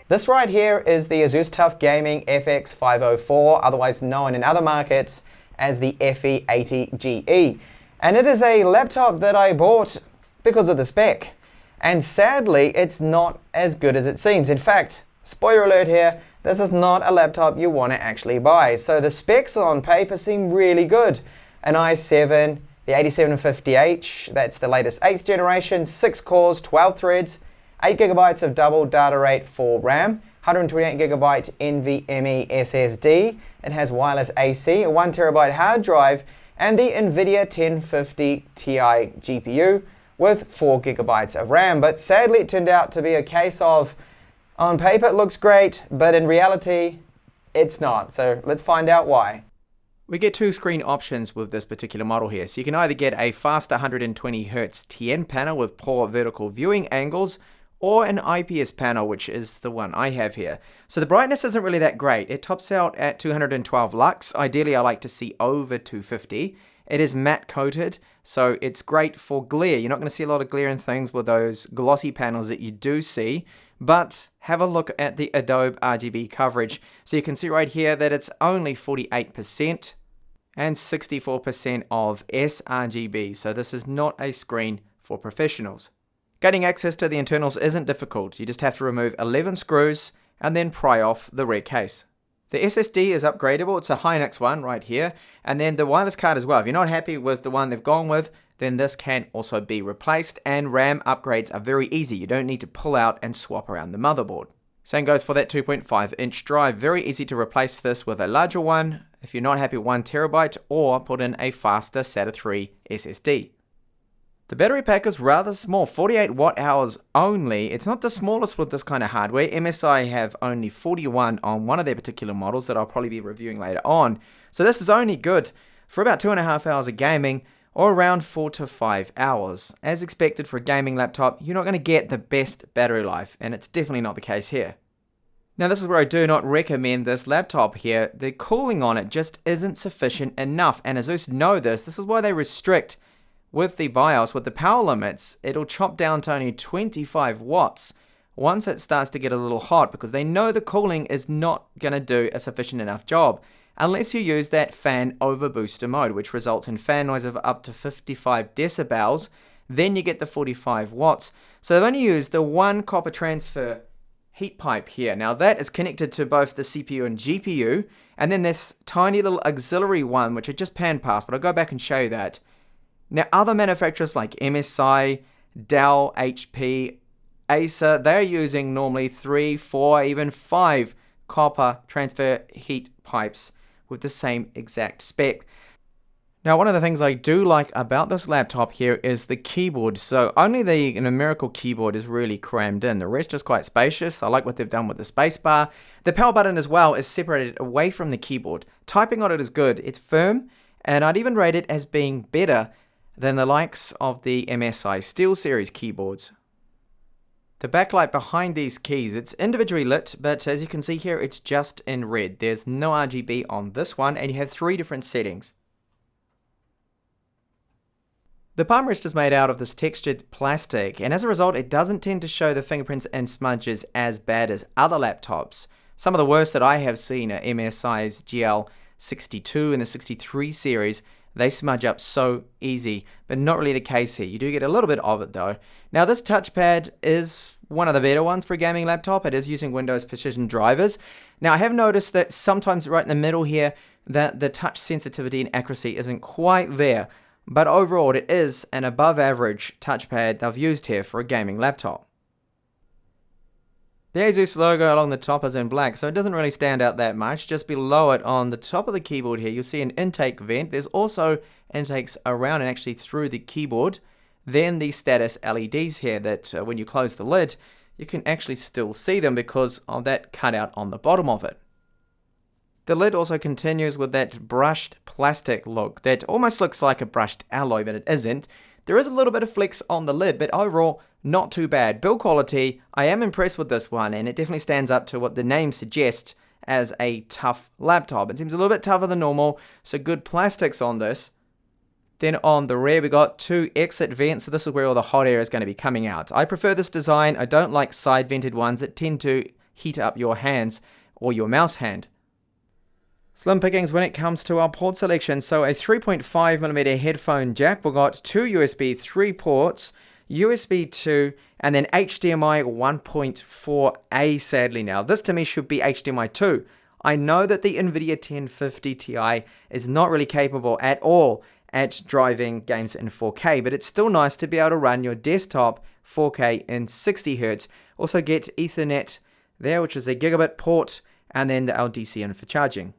This right here is the ASUS TUF Gaming FX504, otherwise known in other markets as the FE80GE. And it is a laptop that I bought because of the spec. And sadly, it's not as good as it seems. In fact, spoiler alert here, this is not a laptop you want to actually buy. So the specs on paper seem really good. An i7, the 8750H, that's the latest 8th generation, 6 cores, 12 threads, 8 GB of double data rate for RAM, 128 GB NVMe SSD, it has wireless AC, a 1 TB hard drive, and the NVIDIA 1050 Ti GPU with 4 GB of RAM. But sadly, it turned out to be a case of, on paper it looks great, but in reality, it's not. So let's find out why. We get two screen options with this particular model here. So you can either get a faster 120Hz TN panel with poor vertical viewing angles, or an IPS panel, which is the one I have here. So the brightness isn't really that great. It tops out at 212 lux. Ideally, I like to see over 250. It is matte coated, so it's great for glare. You're not going to see a lot of glare in things with those glossy panels that you do see, but have a look at the Adobe RGB coverage. So you can see right here that it's only 48% and 64% of sRGB. So this is not a screen for professionals. Getting access to the internals isn't difficult. You just have to remove 11 screws and then pry off the rear case. The SSD is upgradable. It's a Hynix one right here. And then the wireless card as well. If you're not happy with the one they've gone with, then this can also be replaced. And RAM upgrades are very easy. You don't need to pull out and swap around the motherboard. Same goes for that 2.5-inch drive. Very easy to replace this with a larger one if you're not happy with 1 TB, or put in a faster SATA 3 SSD. The battery pack is rather small, 48 watt hours only. It's not the smallest with this kind of hardware. MSI have only 41 on one of their particular models that I'll probably be reviewing later on. So this is only good for about 2.5 hours of gaming, or around 4 to 5 hours. As expected for a gaming laptop, you're not going to get the best battery life, and it's definitely not the case here. Now this is where I do not recommend this laptop here. The cooling on it just isn't sufficient enough, and ASUS know this. This is why they restrict with the BIOS, with the power limits. It'll chop down to only 25 watts once it starts to get a little hot, because they know the cooling is not going to do a sufficient enough job unless you use that fan over booster mode, which results in fan noise of up to 55 decibels. Then you get the 45 watts. So they've only used the one copper transfer heat pipe here. Now that is connected to both the CPU and GPU, and then this tiny little auxiliary one, which I just panned past, but I'll go back and show you that. Now, other manufacturers like MSI, Dell, HP, Acer, they're using normally 3, 4, even 5 copper transfer heat pipes with the same exact spec. Now, one of the things I do like about this laptop here is the keyboard. So only the numerical keyboard is really crammed in. The rest is quite spacious. I like what they've done with the spacebar. The power button as well is separated away from the keyboard. Typing on it is good. It's firm, and I'd even rate it as being better than the likes of the MSI SteelSeries keyboards. The backlight behind these keys, it's individually lit, but as you can see here, it's just in red. There's no RGB on this one, and you have 3 different settings. The palm rest is made out of this textured plastic, and as a result, it doesn't tend to show the fingerprints and smudges as bad as other laptops. Some of the worst that I have seen are MSI's GL62 and the 63 series. They smudge up so easy, but not really the case here. You do get a little bit of it though. Now this touchpad is one of the better ones for a gaming laptop. It is using Windows Precision drivers. Now I have noticed that sometimes right in the middle here, that the touch sensitivity and accuracy isn't quite there. But overall it is an above average touchpad they've used here for a gaming laptop. The ASUS logo along the top is in black, so it doesn't really stand out that much. Just below it on the top of the keyboard here, you'll see an intake vent. There's also intakes around and actually through the keyboard. Then the status LEDs here that when you close the lid, you can actually still see them because of that cutout on the bottom of it. The lid also continues with that brushed plastic look that almost looks like a brushed alloy, but it isn't. There is a little bit of flex on the lid, but overall, not too bad. Build quality, I am impressed with this one, and it definitely stands up to what the name suggests as a tough laptop. It seems a little bit tougher than normal, so good plastics on this. Then on the rear, we got 2 exit vents, so this is where all the hot air is going to be coming out. I prefer this design. I don't like side vented ones that tend to heat up your hands or your mouse hand. Slim pickings when it comes to our port selection. So a 3.5mm headphone jack. We've got two USB 3 ports, USB 2, and then HDMI 1.4a sadly now. This to me should be HDMI 2. I know that the NVIDIA 1050 Ti is not really capable at all at driving games in 4K, but it's still nice to be able to run your desktop 4K in 60Hz. Also get Ethernet there, which is a gigabit port, and then the LDC in for charging.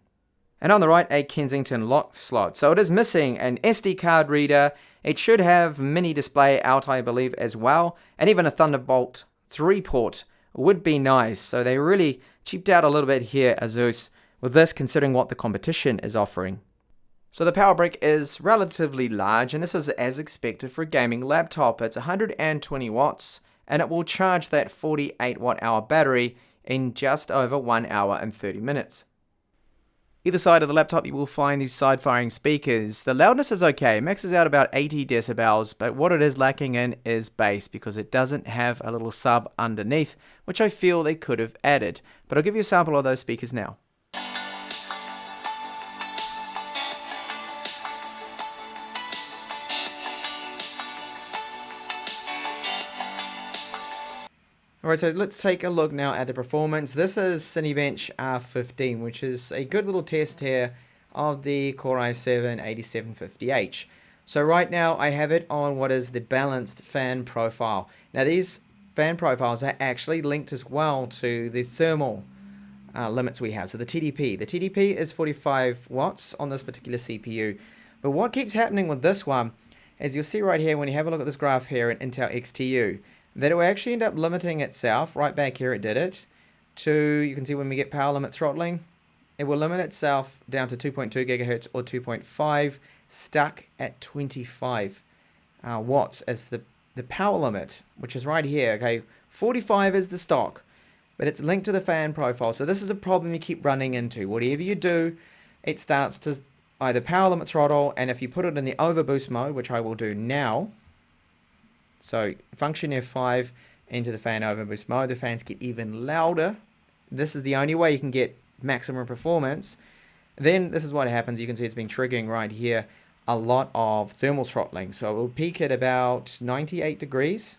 And on the right, a Kensington lock slot. So it is missing an SD card reader. It should have mini display out, I believe, as well. And even a Thunderbolt 3 port would be nice. So they really cheaped out a little bit here, ASUS, with this, considering what the competition is offering. So the power brick is relatively large, and this is as expected for a gaming laptop. It's 120 watts, and it will charge that 48 watt-hour battery in just over 1 hour and 30 minutes. Either side of the laptop you will find these side-firing speakers. The loudness is okay, it maxes out about 80 decibels, but what it is lacking in is bass because it doesn't have a little sub underneath, which I feel they could have added. But I'll give you a sample of those speakers now. Alright, so let's take a look now at the performance. This is Cinebench R15, which is a good little test here of the Core i7-8750H. So right now I have it on what is the balanced fan profile. Now these fan profiles are actually linked as well to the thermal limits we have. So the TDP. The TDP is 45 watts on this particular CPU. But what keeps happening with this one, as you'll see right here when you have a look at this graph here in Intel XTU, that it will actually end up limiting itself, right back here it did it, to, you can see when we get power limit throttling, it will limit itself down to 2.2 gigahertz or 2.5, stuck at 25 watts as the power limit, which is right here, okay, 45 is the stock, but it's linked to the fan profile, so this is a problem you keep running into. Whatever you do, it starts to either power limit throttle, and if you put it in the overboost mode, which I will do now, so function F5 into the fan overboost mode, the fans get even louder. This is the only way you can get maximum performance. Then this is what happens. You can see it's been triggering right here a lot of thermal throttling. So it will peak at about 98 degrees,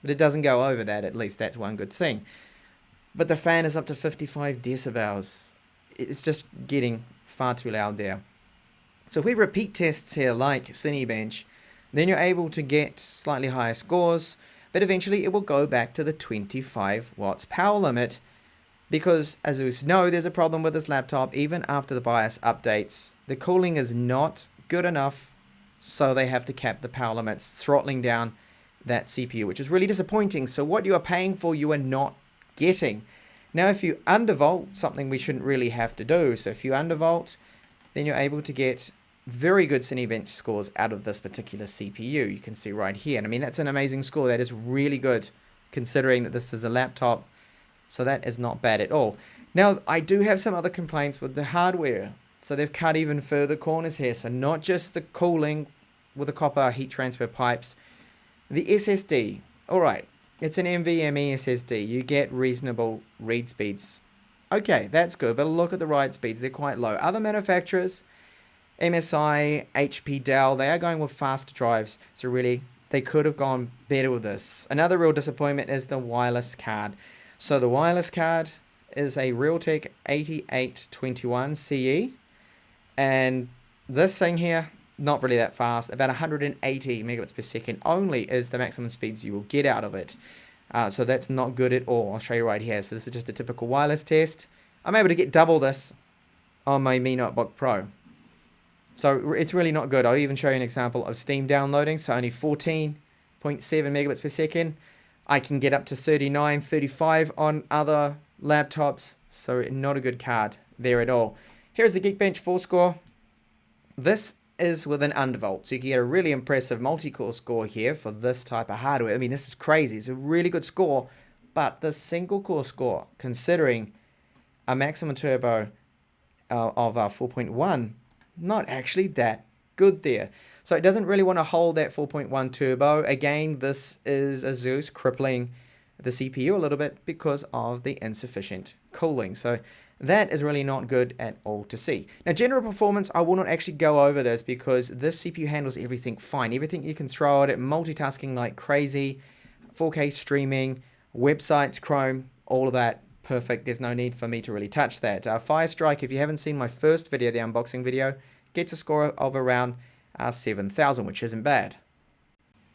but it doesn't go over that. At least that's one good thing. But the fan is up to 55 decibels. It's just getting far too loud there. So if we repeat tests here like Cinebench, then you're able to get slightly higher scores, but eventually it will go back to the 25 watts power limit, because as we know, there's a problem with this laptop. Even after the BIOS updates, the cooling is not good enough, so they have to cap the power limits, throttling down that CPU, which is really disappointing. So what you are paying for, you are not getting. Now if you undervolt, something we shouldn't really have to do, so if you undervolt, then you're able to get very good Cinebench scores out of this particular CPU. You can see right here. And I mean, that's an amazing score. That is really good considering that this is a laptop. So that is not bad at all. Now, I do have some other complaints with the hardware. So they've cut even further corners here. So not just the cooling with the copper heat transfer pipes. The SSD. All right. It's an NVMe SSD. You get reasonable read speeds. Okay, that's good. But look at the write speeds. They're quite low. Other manufacturers, MSI, HP, Dell, they are going with faster drives, so really they could have gone better with this. Another real disappointment is the wireless card. So the wireless card is a Realtek 8821 CE, and this thing here, not really that fast, about 180 megabits per second only is the maximum speeds you will get out of it. So that's not good at all. I'll show you right here. So this is just a typical wireless test. I'm able to get double this on my Mi Notebook Pro. So it's really not good. I'll even show you an example of Steam downloading. So only 14.7 megabits per second. I can get up to 39, 35 on other laptops. So not a good card there at all. Here's the Geekbench 4 score. This is with an undervolt. So you can get a really impressive multi-core score here for this type of hardware. I mean, this is crazy. It's a really good score. But the single core score, considering a maximum turbo of 4.1, not actually that good there. So it doesn't really want to hold that 4.1 turbo. Again, this is ASUS crippling the CPU a little bit because of the insufficient cooling. So that is really not good at all to see. Now, general performance, I will not actually go over this because this CPU handles everything fine. Everything you can throw at it, multitasking like crazy, 4K streaming, websites, Chrome, all of that, perfect. There's no need for me to really touch that. Firestrike, if you haven't seen my first video, the unboxing video, gets a score of around 7,000, which isn't bad.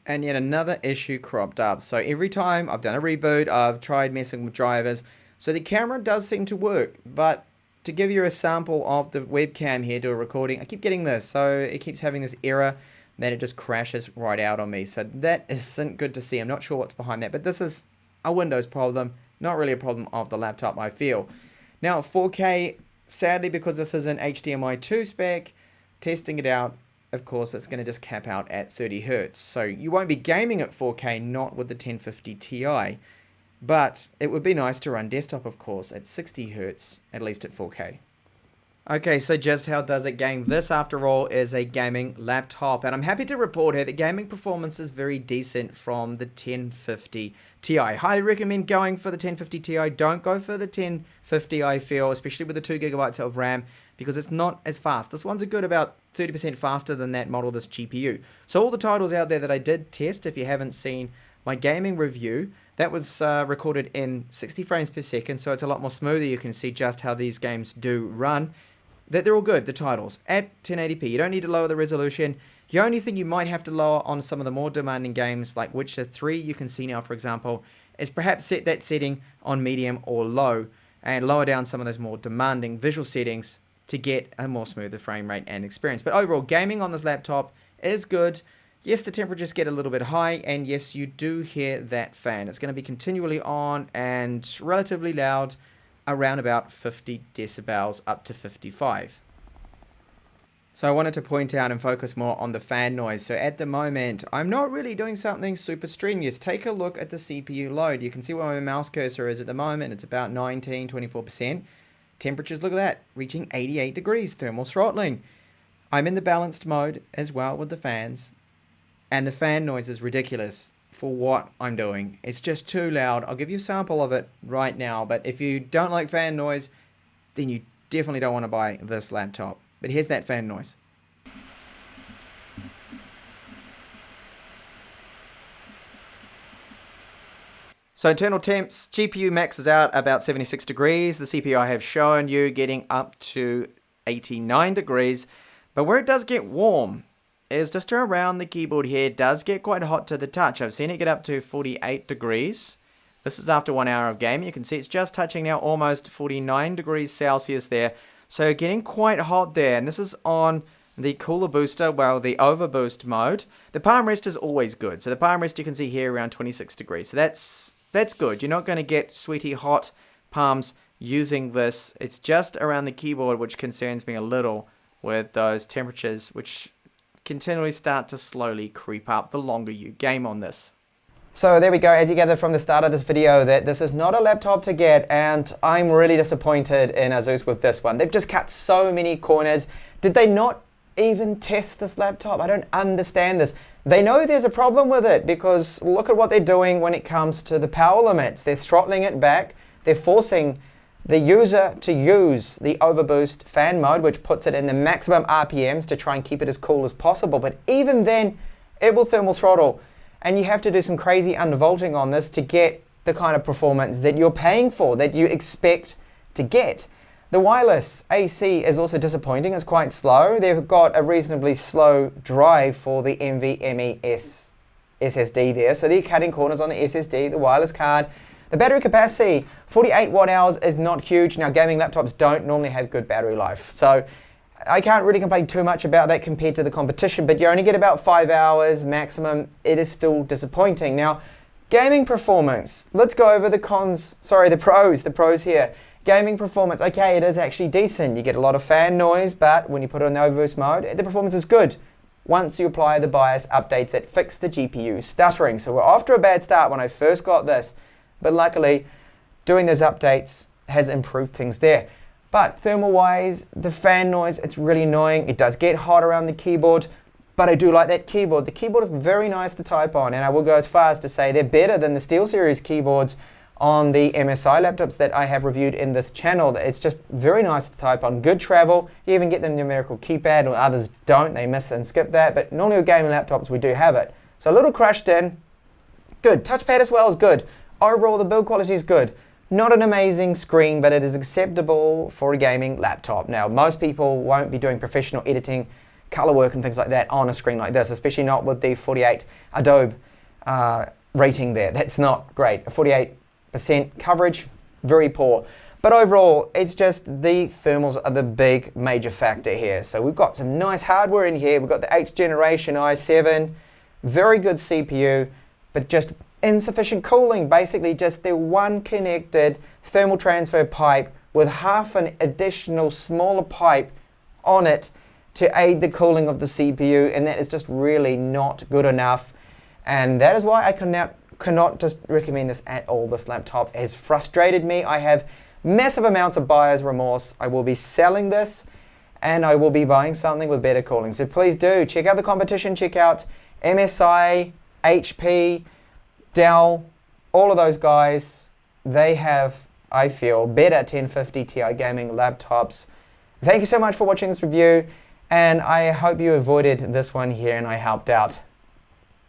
And yet another issue cropped up. So every time I've done a reboot, I've tried messing with drivers. So the camera does seem to work, but to give you a sample of the webcam here, do a recording, I keep getting this. So it keeps having this error, then it just crashes right out on me. So that isn't good to see. I'm not sure what's behind that, but this is a Windows problem, not really a problem of the laptop, I feel. Now 4K, sadly, because this is an HDMI 2 spec, testing it out, of course, it's going to just cap out at 30 Hertz. So you won't be gaming at 4K, not with the 1050 Ti. But it would be nice to run desktop, of course, at 60 Hertz, at least at 4K. Okay, so just how does it game? This, after all, is a gaming laptop. And I'm happy to report here that gaming performance is very decent from the 1050 Ti. Highly recommend going for the 1050 Ti. Don't go for the 1050, I feel, especially with the 2 GB of RAM, because it's not as fast. This one's a good about 30% faster than that model, this GPU. So all the titles out there that I did test, if you haven't seen my gaming review, that was recorded in 60 frames per second, so it's a lot more smoother. You can see just how these games do run. That they're all good, the titles, at 1080p. You don't need to lower the resolution. The only thing you might have to lower on some of the more demanding games, like Witcher 3, you can see now, for example, is perhaps set that setting on medium or low, and lower down some of those more demanding visual settings to get a more smoother frame rate and experience. But overall, gaming on this laptop is good. Yes, the temperatures get a little bit high, and yes, you do hear that fan. It's going to be continually on and relatively loud, around about 50 decibels up to 55. So I wanted to point out and focus more on the fan noise. So at the moment, I'm not really doing something super strenuous. Take a look at the CPU load. You can see where my mouse cursor is at the moment. It's about 24%. Temperatures, look at that, reaching 88 degrees, thermal throttling. I'm in the balanced mode as well with the fans. And the fan noise is ridiculous for what I'm doing. It's just too loud. I'll give you a sample of it right now. But if you don't like fan noise, then you definitely don't want to buy this laptop. But here's that fan noise. So internal temps, GPU maxes out about 76 degrees. The CPU I have shown you getting up to 89 degrees. But where it does get warm is just around the keyboard here. It does get quite hot to the touch. I've seen it get up to 48 degrees. This is after 1 hour of gaming. You can see it's just touching now almost 49 degrees Celsius there. So getting quite hot there. And this is on the cooler booster, well, the overboost mode. The palm rest is always good. So the palm rest you can see here around 26 degrees. So that's good. You're not going to get sweaty hot palms using this. It's just around the keyboard which concerns me a little with those temperatures which continually start to slowly creep up the longer you game on this. So there we go, as you gathered from the start of this video, that this is not a laptop to get, and I'm really disappointed in ASUS with this one. They've just cut so many corners. Did they not even test this laptop? I don't understand this. They know there's a problem with it because look at what they're doing when it comes to the power limits. They're throttling it back. They're forcing the user to use the overboost fan mode, which puts it in the maximum RPMs to try and keep it as cool as possible. But even then, it will thermal throttle. And you have to do some crazy undervolting on this to get the kind of performance that you're paying for, that you expect to get. The wireless AC is also disappointing. It's quite slow. They've got a reasonably slow drive for the NVMe SSD there. So they're cutting corners on the SSD, the wireless card. The battery capacity, 48 watt hours is not huge. Now, gaming laptops don't normally have good battery life. So I can't really complain too much about that compared to the competition, but you only get about 5 hours maximum. It is still disappointing. Now, gaming performance. Let's go over the the pros here. Gaming performance, okay, it is actually decent. You get a lot of fan noise, but when you put it on the overboost mode, the performance is good. Once you apply the BIOS updates that fix the GPU stuttering. So we're off to a bad start when I first got this, but luckily, doing those updates has improved things there. But thermal-wise, the fan noise, it's really annoying. It does get hot around the keyboard, but I do like that keyboard. The keyboard is very nice to type on, and I will go as far as to say they're better than the SteelSeries keyboards on the MSI laptops that I have reviewed in this channel. It's just very nice to type on, good travel. You even get the numerical keypad, or others don't, they miss and skip that, but normally with gaming laptops we do have it. So a little crushed in, good. Touchpad as well is good. Overall the build quality is good. Not an amazing screen, but it is acceptable for a gaming laptop. Now most people won't be doing professional editing, color work and things like that on a screen like this, especially not with the 48 Adobe rating there. That's not great. 48% coverage, very poor. But overall, it's just the thermals are the big major factor here. So we've got some nice hardware in here. We've got the 8th generation i7, very good CPU, but just insufficient cooling. Basically just the one connected thermal transfer pipe with half an additional smaller pipe on it to aid the cooling of the CPU, and that is just really not good enough. And that is why I cannot just recommend this at all. This laptop has frustrated me. I have massive amounts of buyer's remorse. I will be selling this and I will be buying something with better cooling. So please do check out the competition, check out MSI, HP, Dell, all of those guys. They have, I feel, better 1050 Ti gaming laptops. Thank you so much for watching this review, and I hope you avoided this one here and I helped out.